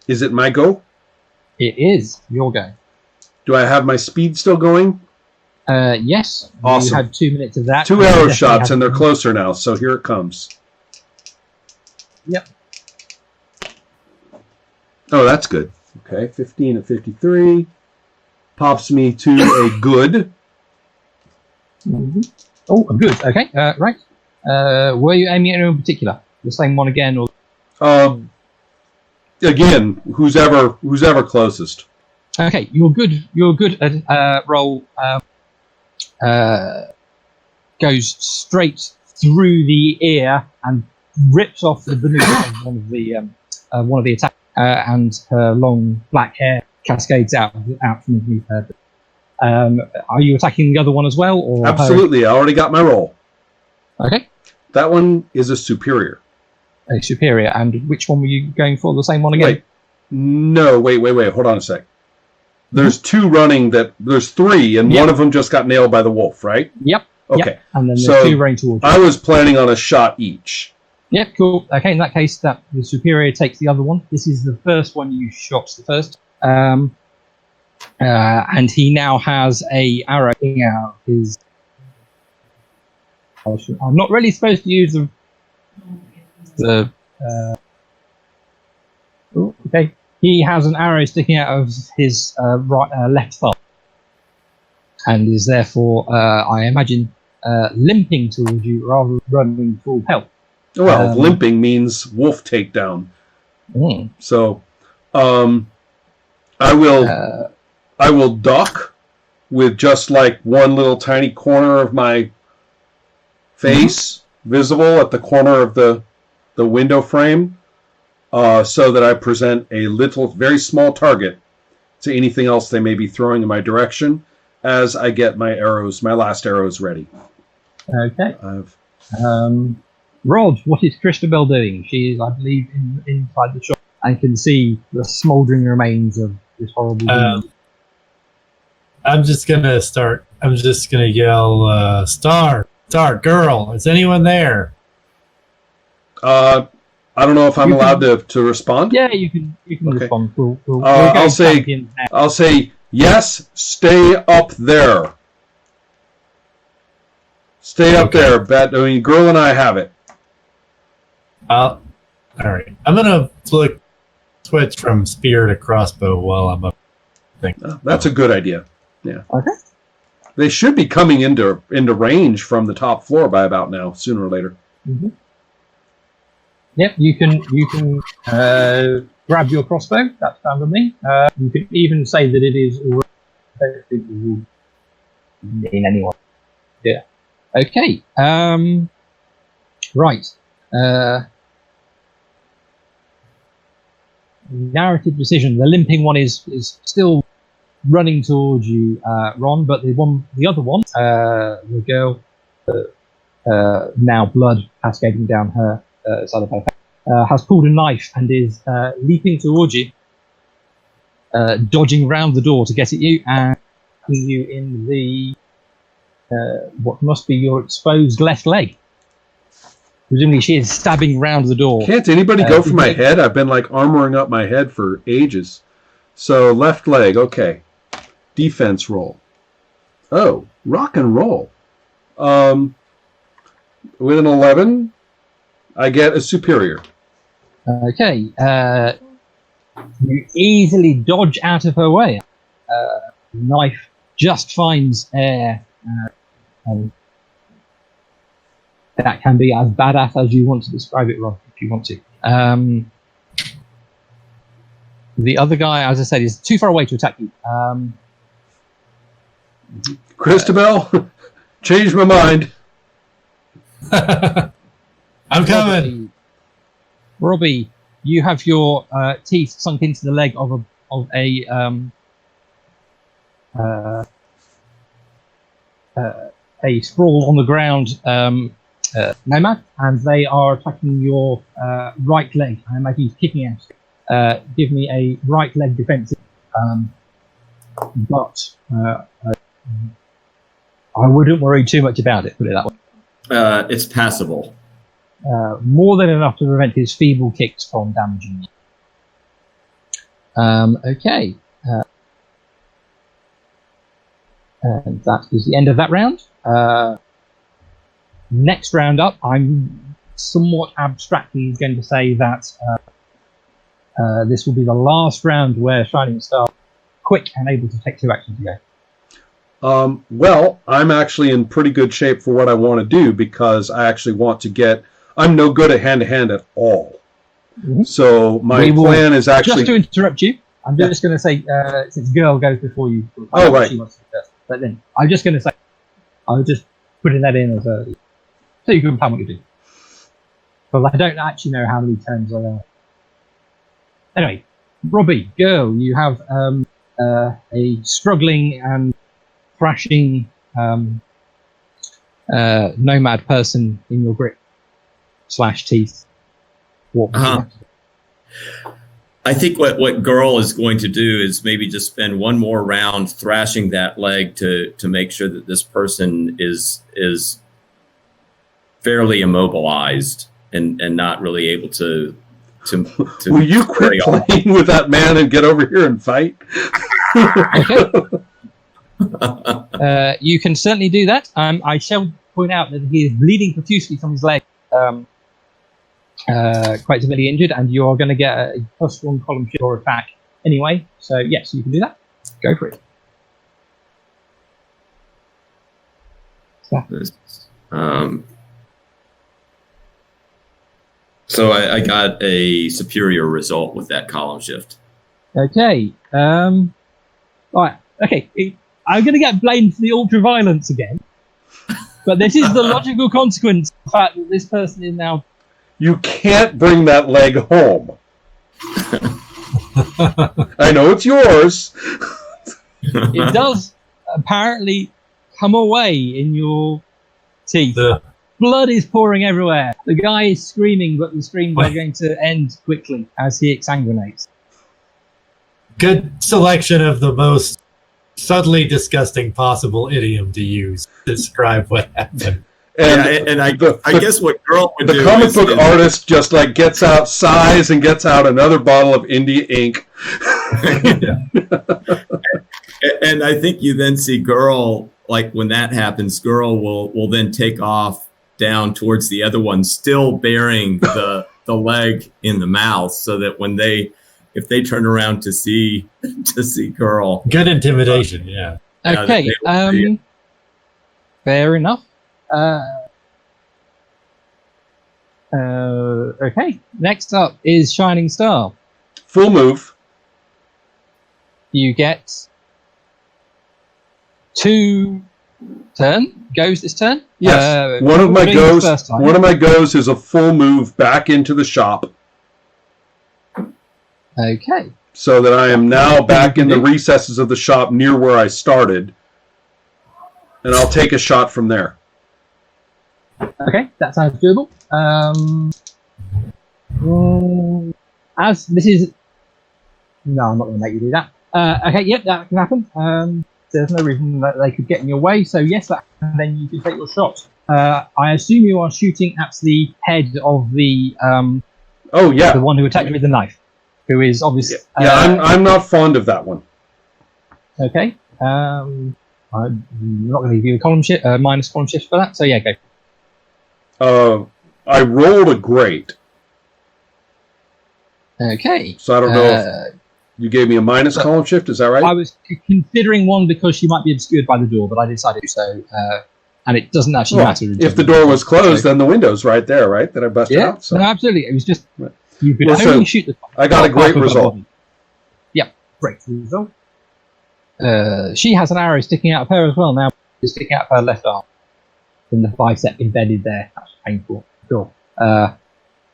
Is it my go? It is your go. Do I have my speed still going? Yes. Awesome. You had 2 minutes of that. 2 arrow shots, and they're closer now, so here it comes. Yep. Oh, that's good. Okay, 15 at 53. Pops me to a good. Mm-hmm. Oh, good. Okay, right. Were you aiming at anyone in particular? The same one again, or? Again, who's ever closest. Okay, you're good. You're good at roll. Goes straight through the ear and rips off the veneer of one of the attacks, and her long black hair cascades out from underneath her. Are you attacking the other one as well, or Absolutely, her? I already got my roll. Okay. That one is a superior. A superior, and which one were you going for? The same one again? Wait. Hold on a sec. There's two running there's three, and one of them just got nailed by the wolf, right? Yep. Okay. Yep. And then there's two running towards you. I was planning on a shot each. Yep, cool. Okay, in that case, the superior takes the other one. This is the first one you shot the first. And he now has a arrow coming out of his... I'm not really supposed to use okay. He has an arrow sticking out of his left thigh, and is therefore, I imagine, limping towards you rather than running full pelt. Well, limping means wolf takedown. So, I will duck with just like one little tiny corner of my face visible at the corner of the window frame, so that I present a very small target to anything else they may be throwing in my direction as I get my last arrows ready. Okay. Rod, what is Christabel doing? She is, I believe, inside the shop. I can see the smouldering remains of this horrible demon. I'm just gonna yell, "Star, girl! Is anyone there?" I don't know if I'm allowed to respond. Yeah, you can respond. I'll say yes. Stay up there. Stay up there, Bet. I mean, girl and I have it. All right. I'm gonna switch from spear to crossbow while I'm up. That's a good idea. Yeah. Okay. They should be coming into range from the top floor by about now, sooner or later. Mm-hmm. Yep, you can grab your crossbow. That's fine with me. You can even say that it is already. I don't think it will mean anyone. Yeah. Okay. Right. Narrative decision. The limping one is still running towards you, Ron, but the other one, the girl, now blood cascading down her side of her face, has pulled a knife and is leaping towards you, dodging around the door to get at you and hitting you in the what must be your exposed left leg. Presumably she is stabbing round the door. Can't anybody go for my head? I've been like armoring up my head for ages. So left leg, okay. Defense roll. Oh, rock and roll. With an 11, I get a superior. Okay. You easily dodge out of her way. Knife just finds air. And that can be as badass as you want to describe it, Rob, if you want to. The other guy, as I said, is too far away to attack you. Christabel, change my mind. I'm coming. Robbie, you have your teeth sunk into the leg of a sprawl on the ground nomad, and they are attacking your right leg. I imagine he's kicking out. Give me a right leg defensive, but I wouldn't worry too much about it, put it that way. It's passable. More than enough to prevent his feeble kicks from damaging you. Okay. And that is the end of that round. Next round up, I'm somewhat abstractly going to say that this will be the last round where Shining Star quick and able to take 2 actions to go. Well, I'm actually in pretty good shape for what I want to do because I actually want to get. I'm no good at hand-to-hand at all. Mm-hmm. So my plan is actually. Just to interrupt you, I'm just going to say, since girl goes before you. Oh, right. She wants to first. But then I'm just going to say, I was just putting that in as a. So you can plan what you do. But I don't actually know how many turns there are. Anyway, Robbie, girl, you have a struggling and thrashing nomad person in your grip / teeth. What would you like to do? I think what Girl is going to do is maybe just spend one more round thrashing that leg to make sure that this person is fairly immobilized and not really able to Will you quit playing with that man and get over here and fight? Okay. You can certainly do that. I shall point out that he is bleeding profusely from his leg. Quite severely injured, and you are going to get a +1 column shift or attack anyway. So yes, you can do that. Go for it. So I got a superior result with that column shift. Okay. Right. Okay. I'm going to get blamed for the ultra-violence again, but this is the logical consequence of the fact that this person is now. You can't bring that leg home. I know it's yours. It does apparently come away in your teeth. Blood is pouring everywhere. The guy is screaming, but the screams are going to end quickly as he exsanguinates. Good selection of the most subtly disgusting possible idiom to use to describe what happened. And I guess what Girl would do. The comic book artist just like gets out, sighs, and gets out another bottle of India ink. And I think you then see Girl, like when that happens, Girl will then take off down towards the other one, still bearing the leg in the mouth, so that if they turn around to see Girl. Good intimidation, yeah. Okay. Fair enough. Okay. Next up is Shining Star. Full move. You get 2 goes this turn. Yes. One of my goes is a full move back into the shop. Okay. So that I am now back in the recesses of the shop near where I started. And I'll take a shot from there. Okay, that sounds doable. As this is... No, I'm not going to make you do that. Okay, yep, that can happen. There's no reason that they could get in your way, so yes, and then you can take your shot. I assume you are shooting at the head of the... the one who attacked you with the knife, who is obviously... I'm not fond of that one. Okay. I'm not going to give you a column shift, minus column shift for that, so yeah, go. I rolled a great. Okay. So I don't know if you gave me a minus column shift, is that right? I was considering one because she might be obscured by the door, but I decided to do so, and it doesn't actually matter. If the door was closed, then the window's right there, right? That I busted out? So. No, absolutely. It was just, you could only shoot the... I got a great result. Yeah, great result. She has an arrow sticking out of her as well now. It's sticking out of her left arm. And the bicep embedded there. That's painful. Sure. But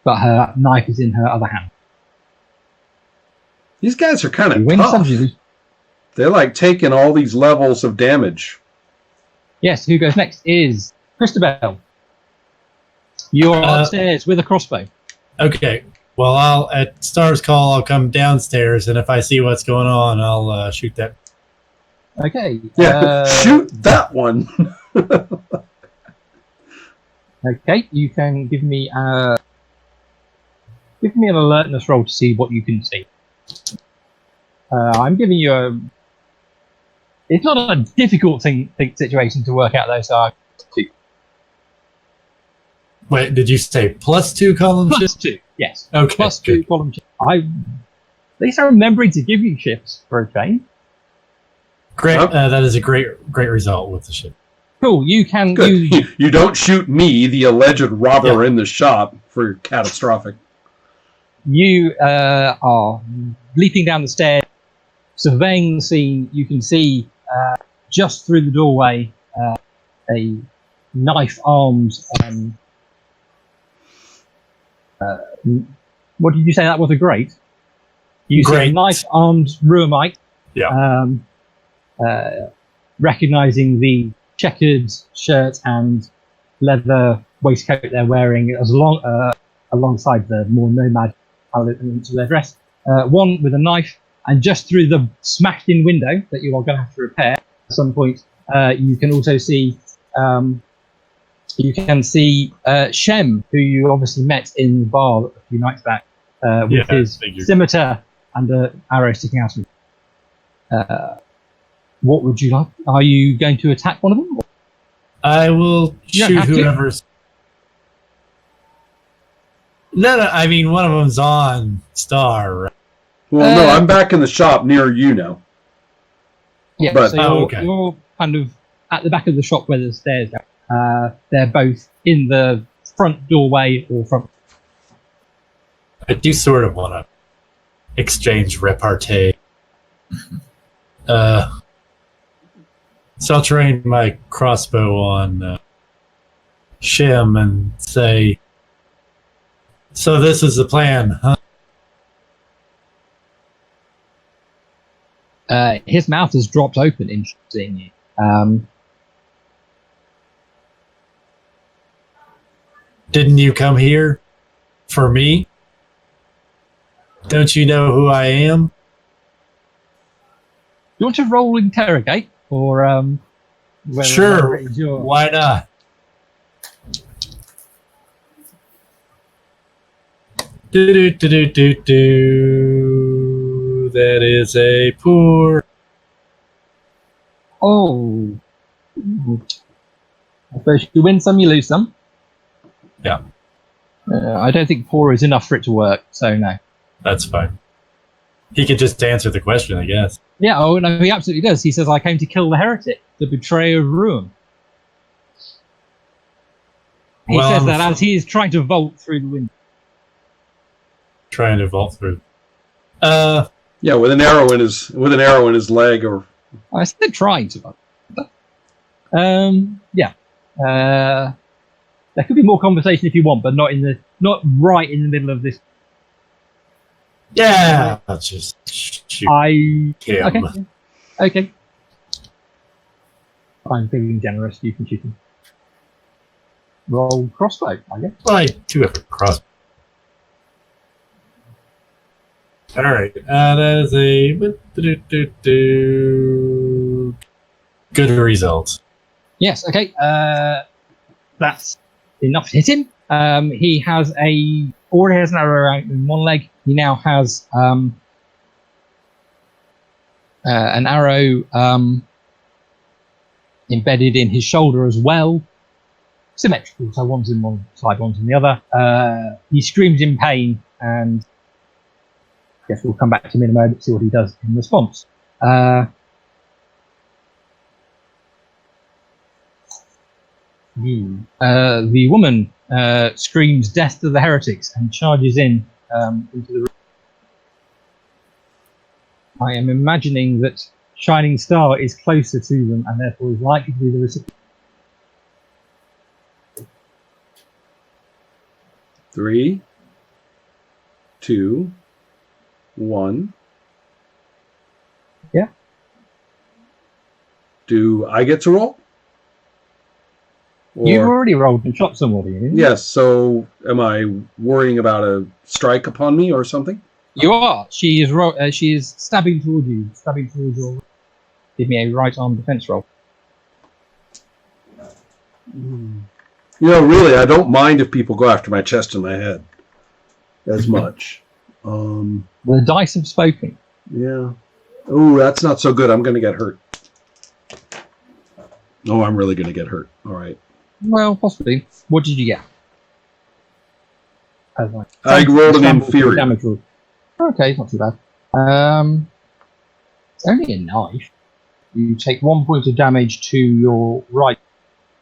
her knife is in her other hand. These guys are kind of tough. They're like taking all these levels of damage. Yes, who goes next is Christabel. You're upstairs with a crossbow. Okay. Well, at Star's call, I'll come downstairs, and if I see what's going on, I'll shoot that. Okay. Yeah, shoot that one. Okay, you can give me an alertness roll to see what you can see. I'm giving you a. It's not a difficult situation to work out, though. So Wait, did you say +2 column plus shift? 2, yes. Okay, Plus good. 2 column shift. At least I'm remembering to give you shifts for a change. Great. Yep. That is a great result with the ship. Cool. You can Good. use. You don't shoot me, the alleged robber in the shop, for catastrophic. You are leaping down the stairs, surveying the scene. You can see just through the doorway a knife-armed. What did you say that was a grate? You see a Grate. knife-armed Ruamite. Yeah. Recognizing the checkered shirt and leather waistcoat they're wearing, alongside the more nomad elements of their dress. One with a knife, and just through the smashed-in window that you are going to have to repair at some point, you can also see. You can see Shem, who you obviously met in the bar a few nights back, with his scimitar and an arrow sticking out of him. What would you like? Are you going to attack one of them? I will You don't shoot have to. whoever's. No, I mean one of them's on Star. Right? Well, no, I'm back in the shop near you now. Yeah, But- so you're kind of at the back of the shop where the stairs are. They're both in the front doorway or front. I do sort of want to exchange repartee. So I'll train my crossbow on Shem and say, "So this is the plan, huh?" His mouth has dropped open in seeing you. Didn't you come here for me? Don't you know who I am? You want to roll interrogate or Sure. whether it's your- Why not? Do. That is a poor. Oh. I suppose you win some, you lose some. Yeah. I don't think poor is enough for it to work, so no. That's fine. He could just answer the question, I guess. Yeah, oh no, he absolutely does. He says, I came to kill the heretic, the betrayer of Ruin. He Well, says I'm that as he is trying to vault through the window. trying to vault through. Yeah, with an arrow in his leg, or I said trying to vault. Yeah. There could be more conversation if you want, but not right in the middle of this. Yeah, I'll just shoot him. Okay. I'm feeling generous. You can shoot him. Roll crossbow, I guess. I do have a crossbow. All right, that is a good result. Yes. Okay. That's enough to hit him. He already has an arrow out in one leg. He now has an arrow embedded in his shoulder as well. Symmetrical, so one's in one side, one's in the other. He screams in pain, and I guess we'll come back to him in a moment to see what he does in response. The woman screams death to the heretics and charges into the room. I am imagining that Shining Star is closer to them and therefore is likely to be the recipient. 3, 2, 1. Yeah. Do I get to roll? You've already rolled and shot somebody, didn't you? Yes, so am I worrying about a strike upon me or something? You are. She is stabbing towards you. Stabbing towards your. Give me a right arm defense roll. Really, I don't mind if people go after my chest and my head as much. The dice have spoken. Yeah. Ooh, that's not so good. I'm going to get hurt. Oh, I'm really going to get hurt. All right. Well, possibly. What did you get? I rolled an Scramble inferior. damage roll. Okay, not too bad. It's only a knife. You take 1 point of damage to your right,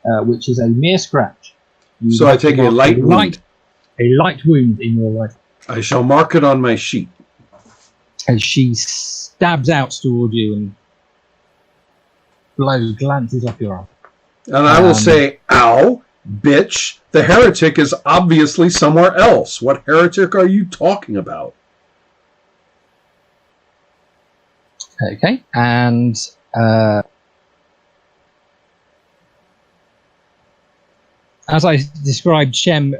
which is a mere scratch. So I take a light wound. A light wound in your right. I shall mark it on my sheet. As she stabs out towards you and blow glances off your arm. And I will say, ow, bitch, the heretic is obviously somewhere else. What heretic are you talking about? Okay, and as I described Shem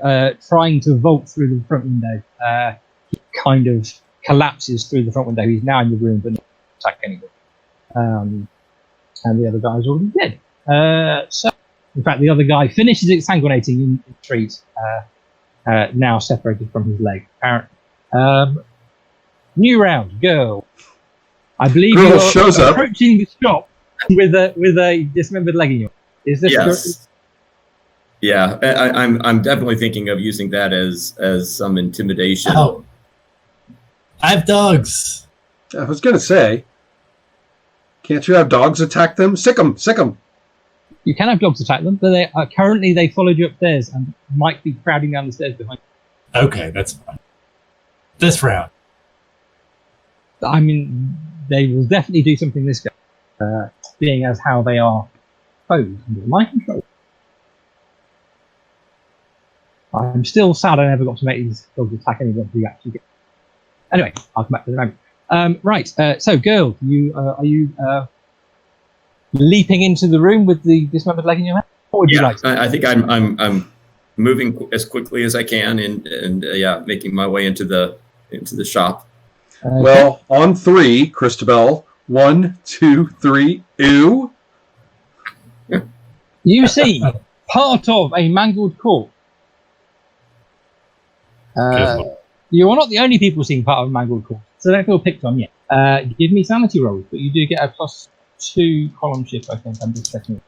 trying to vault through the front window, he kind of collapses through the front window. He's now in the room, but not attack anyone. And the other guy's already dead. So, in fact, the other guy finishes exsanguinating in the street, now separated from his leg. New round, girl. I believe Girl you're shows up. approaching the shop with a dismembered leg in your. Is this Yes. Yeah, I'm definitely thinking of using that as some intimidation. Oh, I have dogs. I was going to say, can't you have dogs attack them? Sick them. You can have dogs attack them, but they currently they followed you upstairs and might be crowding down the stairs behind you. Okay, that's fine. This round. I mean, they will definitely do something this go, being as how they are posed under my control. I'm still sad I never got to make these dogs attack anyone who actually get. Anyway, I'll come back to the moment. Right, so girl, are you leaping into the room with the dismembered leg in your hand? What would you like to do? I think I'm moving as quickly as I can and making my way into the shop. Okay. Well, on 3, Christabel. 1, 2, 3, ew. You see part of a mangled corpse. You are not the only people seeing part of a mangled corpse, so don't feel picked on yet. Give me sanity rolls, but you do get a +2 column shift, I think. I'm just checking.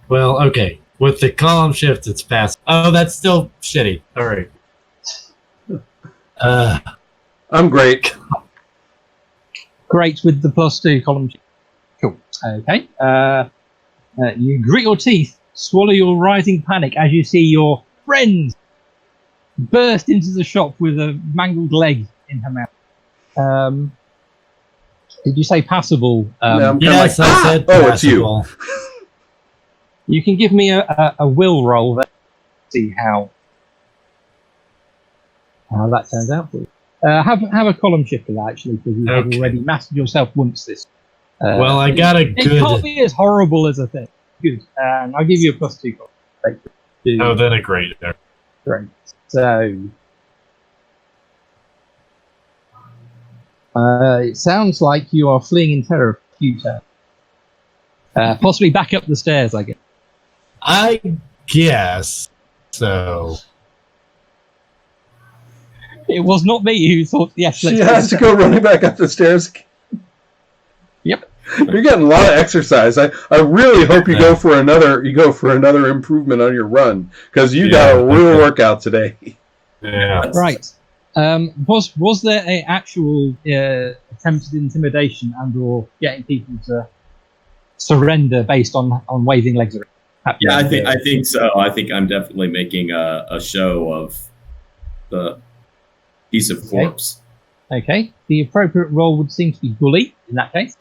Well, okay. With the column shift, it's fast. Oh, that's still shitty. All right. I'm great. Great with the +2 column shift. Cool. Okay. You grit your teeth, swallow your rising panic as you see your friends burst into the shop with a mangled leg in her mouth. Did you say passable? No, I'm yes, like, I said oh, it's you. passable. You can give me a will roll there. See how that turns out for you. Have a column shift for that, actually, because you have already mastered yourself once this. Well, I got a It good. can't be as horrible as a thing. Good. And I'll give you a +2 column. Oh, then a great. Great. So, it sounds like you are fleeing in terror for a few turns. Possibly back up the stairs, I guess. I guess so. It was not me who thought, yes, She let's has to go running back up the stairs. Yep. You're getting a lot of exercise. I really hope you go for another improvement on your run, because you got a real workout today. Yeah. Right. Was there a actual attempted intimidation and/or getting people to surrender based on waving legs around? Yeah, I think so. I think I'm definitely making a show of the piece of corpse. Okay. The appropriate role would seem to be bully in that case.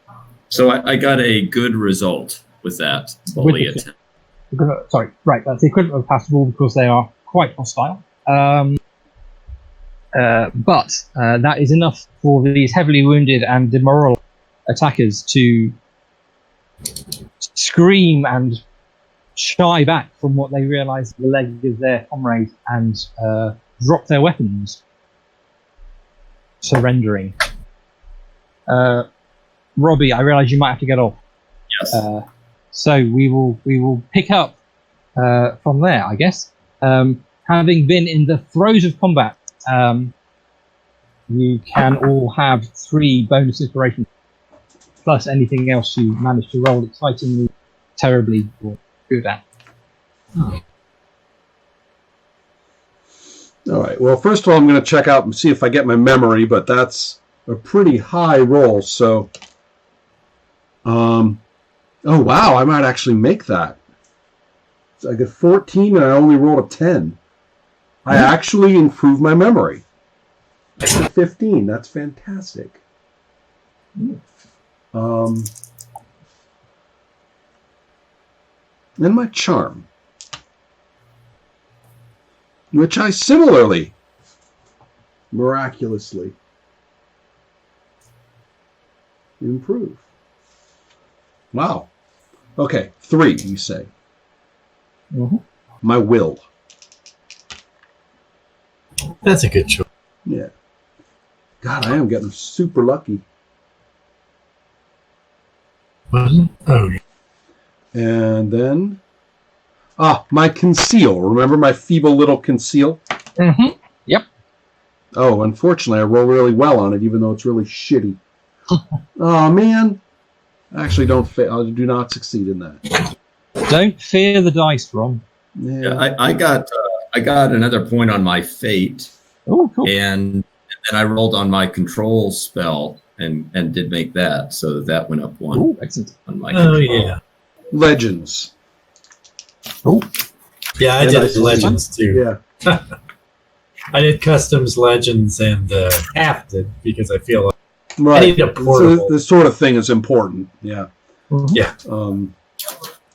So I got a good result with that bully attempt. Sorry, right. That's the equivalent of passable because they are quite hostile. But that is enough for these heavily wounded and demoralized attackers to scream and shy back from what they realise the leg is their comrade and drop their weapons, surrendering. Robbie, I realise you might have to get off. Yes. So we will pick up from there, I guess. Having been in the throes of combat, you can all have 3 bonus inspiration plus anything else you manage to roll excitingly, terribly, or good at. All right. Well, first of all, I'm going to check out and see if I get my memory, but that's a pretty high roll. So, oh wow, I might actually make that. So I get 14 and I only rolled a 10. I actually improved my memory. I get 15. That's fantastic. And my charm, which I similarly, miraculously, improve. Wow. Okay, 3, you say. Mm-hmm. My will. That's a good choice. Yeah. God, I am getting super lucky. Oh, yeah. And then, my conceal. Remember my feeble little conceal? Mm-hmm. Yep. Oh, unfortunately, I roll really well on it, even though it's really shitty. Oh man! I actually I do not succeed in that. Don't fear the dice, Ron. Yeah, I got another point on my fate, Oh, cool. and then I rolled on my control spell and did make that, so that went up 1 Oh, excellent. on my Oh, control. yeah. Legends. Oh, Yeah, I Yeah, did nice. Legends too. Yeah. I did Customs, Legends, and half did because I feel like I Right. need a So portable. this sort of thing is important. Yeah. mhm. Yeah.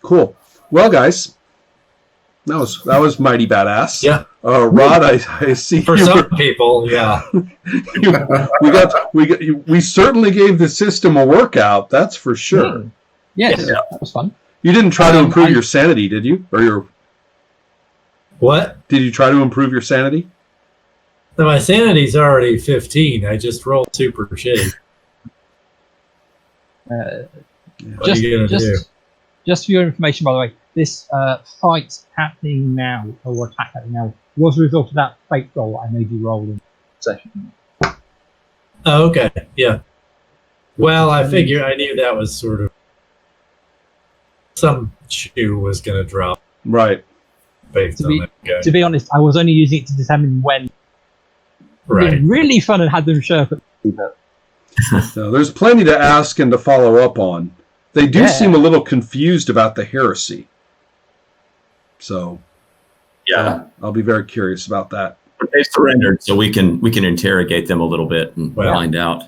Cool. Well, guys, that was mighty badass. Yeah. Rod, I see For you some people, yeah. we certainly gave the system a workout. That's for sure. Yes, Yeah. that was fun. You didn't try to improve I- your sanity, did you? Or What? did you try to improve your sanity? No, my sanity's already 15. I just rolled super shitty. What are you gonna do? Just for your information, by the way, this fight happening now, or attack happening now, was a result of that fake roll I made you roll in session. Oh, okay. Yeah. Well, I knew that was sort of some shoe was gonna drop Right. based To on be- that guy. To be honest, I was only using it to determine when. Right. It'd been really fun and had them show up at but So there's plenty to ask and to follow up on. They do Yeah. seem a little confused about the heresy. So Yeah, I'll be very curious about that. they surrendered, so we can interrogate them a little bit and Well. find out.